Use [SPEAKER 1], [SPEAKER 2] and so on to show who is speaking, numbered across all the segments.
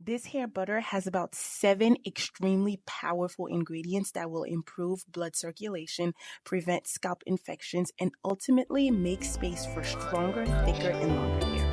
[SPEAKER 1] This hair butter has about 7 extremely powerful ingredients that will improve blood circulation, prevent scalp infections, and ultimately make space for stronger, thicker, and longer hair.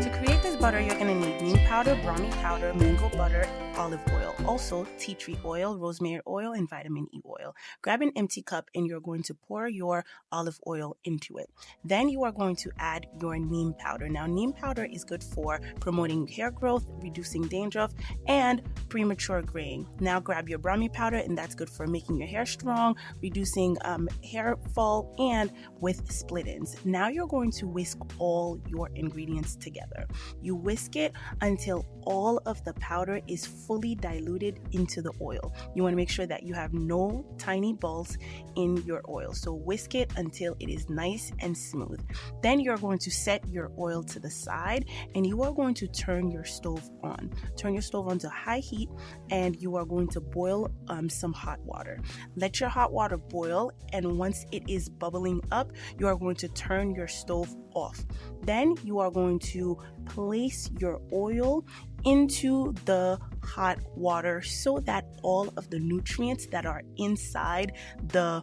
[SPEAKER 1] To create this butter, you're going to need neem powder, Brahmi powder, mango butter, olive oil, also tea tree oil, rosemary oil, and vitamin E oil. Grab an empty cup and you're going to pour your olive oil into it. Then you are going to add your neem powder. Now, neem powder is good for promoting hair growth, reducing dandruff, and premature graying. Now grab your Brahmi powder, and that's good for making your hair strong, reducing hair fall, and with split ends. Now you're going to whisk all your ingredients together. You whisk it until all of the powder is fully diluted into the oil. You want to make sure that you have no tiny balls in your oil. So whisk it until it is nice and smooth. Then you're going to set your oil to the side and you are going to turn your stove on. Turn your stove on to high heat and you are going to boil some hot water. Let your hot water boil, and once it is bubbling up, you are going to turn your stove off. Then you are going to place your oil into the hot water so that all of the nutrients that are inside the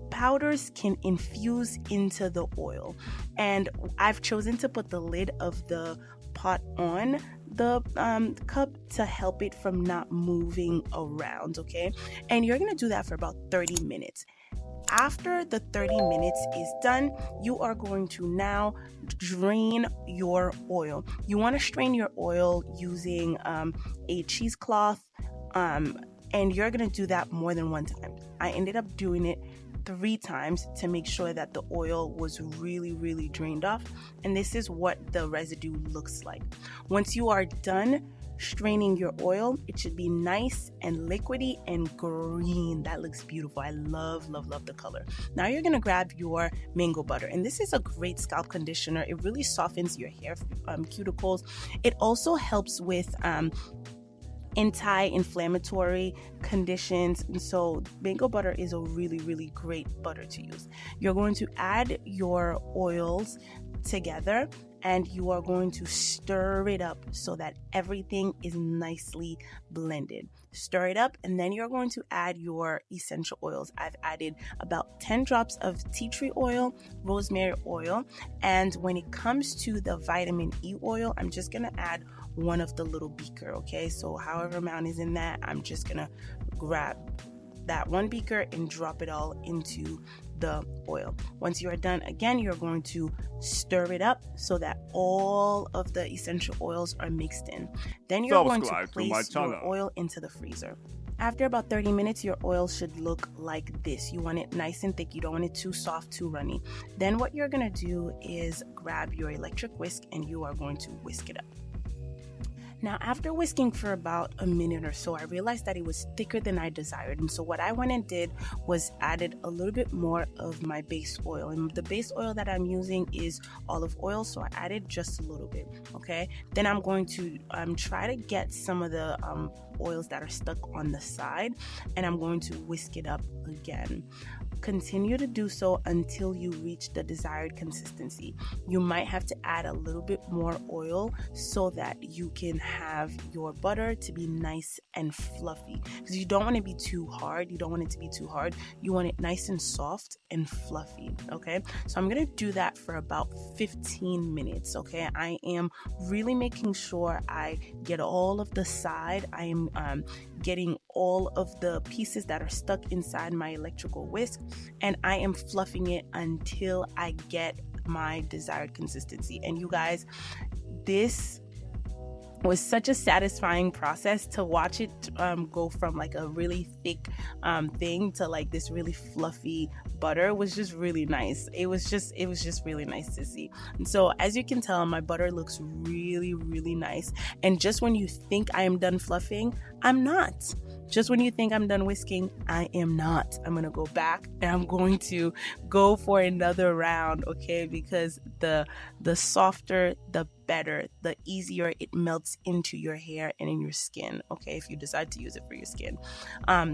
[SPEAKER 1] powders can infuse into the oil. And I've chosen to put the lid of the pot on the cup to help it from not moving around, okay? And you're gonna do that for about 30 minutes. After the 30 minutes is done, you are going to now drain your oil. You want to strain your oil using a cheesecloth, and you're going to do that more than one time. I ended up doing it 3 times to make sure that the oil was really drained off, and this is what the residue looks like. Once you are done straining your oil, it should be nice and liquidy and green. That looks beautiful. I love the color. Now you're going to grab your mango butter, and this is a great scalp conditioner. It really softens your hair cuticles. It also helps with anti-inflammatory conditions, and so mango butter is a really great butter to use. You're going to add your oils together and you are going to stir it up so that everything is nicely blended. Stir it up, and then you're going to add your essential oils. I've added about 10 drops of tea tree oil, rosemary oil, and when it comes to the vitamin E oil, I'm just gonna add one of the little beaker, okay? So however amount is in that, I'm just gonna grab that one beaker and drop it all into the oil. Once you are done, again, you're going to stir it up so that all of the essential oils are mixed in. Then you're going to place your oil into the freezer. After about 30 minutes, your oil should look like this. You want it nice and thick. You don't want it too soft, too runny. Then what you're going to do is grab your electric whisk and you are going to whisk it up. Now, after whisking for about a minute or so, I realized that it was thicker than I desired. And so what I went and did was added a little bit more of my base oil. And the base oil that I'm using is olive oil, so I added just a little bit, okay? Then I'm going to try to get some of the oils that are stuck on the side, and I'm going to whisk it up again. Continue to do so until you reach the desired consistency. You might have to add a little bit more oil so that you can have your butter to be nice and fluffy, because you don't want to be too hard. You don't want it to be too hard. You want it nice and soft and fluffy, okay? So I'm going to do that for about 15 minutes, okay? I am really making sure I get all of the side. I am getting all of the pieces that are stuck inside my electrical whisk, and I am fluffing it until I get my desired consistency. And you guys, this was such a satisfying process to watch it go from like a really thick thing to like this really fluffy butter. Was just really nice. It was just really nice to see. And so as you can tell, my butter looks really nice. And just when you think I am done fluffing, I'm not. just when you think I'm done whisking, I am not. I'm going to go back and I'm going to go for another round, okay? Because the softer, the better, the easier it melts into your hair and in your skin, okay? If you decide to use it for your skin.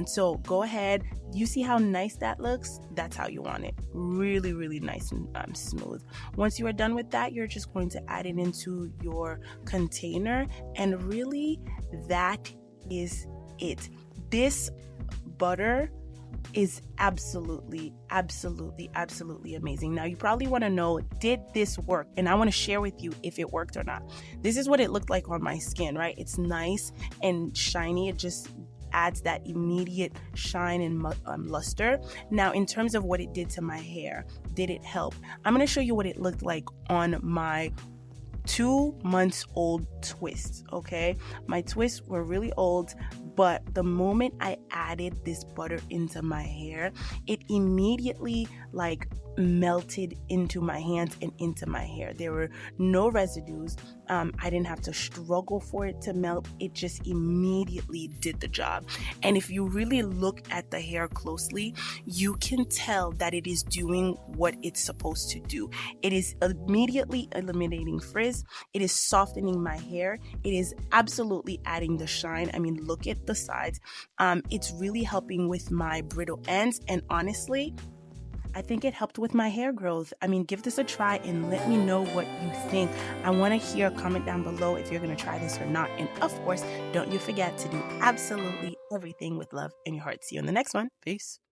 [SPEAKER 1] So go ahead. You see how nice that looks? That's how you want it. Really, really nice and smooth. Once you are done with that, you're just going to add it into your container, and really that is it. This butter is absolutely amazing. Now you probably want to know, did this work? And I want to share with you if it worked or not. This is what it looked like on my skin, right? It's nice and shiny. It just adds that immediate shine and luster. Now, in terms of what it did to my hair, did it help? I'm going to show you what it looked like on my 2 months old twists, okay? My twists were really old, but the moment I added this butter into my hair, it immediately melted into my hands and into my hair. There were no residues. I didn't have to struggle for it to melt. It just immediately did the job. And if you really look at the hair closely, you can tell that it is doing what it's supposed to do. It is immediately eliminating frizz. It is softening my hair. It is absolutely adding the shine. I mean, look at the sides. It's really helping with my brittle ends. And honestly, I think it helped with my hair growth. I mean, give this a try and let me know what you think. I want to hear a comment down below if you're going to try this or not. And of course, don't you forget to do absolutely everything with love in your heart. See you in the next one. Peace.